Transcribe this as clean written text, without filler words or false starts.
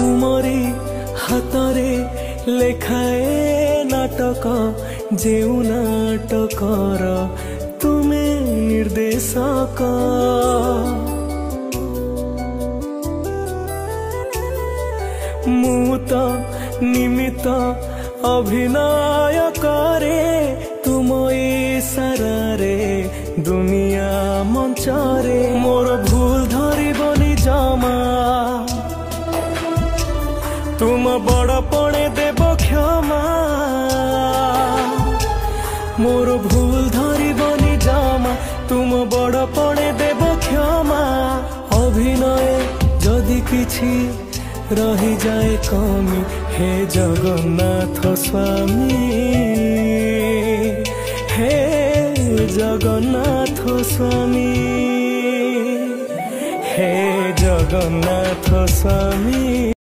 तुमरी हातरे लेखाए नाटक जेउ नाटकर तुमे निर्देशक मु तो निमित्त अभिनय करे तुम इशारारे दुनिया मंचरे मोर भूल धरिबनी जमा तुम बड़पणे देव क्षमा मोर भूल धरिबनी जमा तुम बड़पणे देव क्षमा अभिनय जदि किछि रही जाए कमी हे जगन्नाथ स्वामी हे जगन्नाथ स्वामी हे जगन्नाथ स्वामी।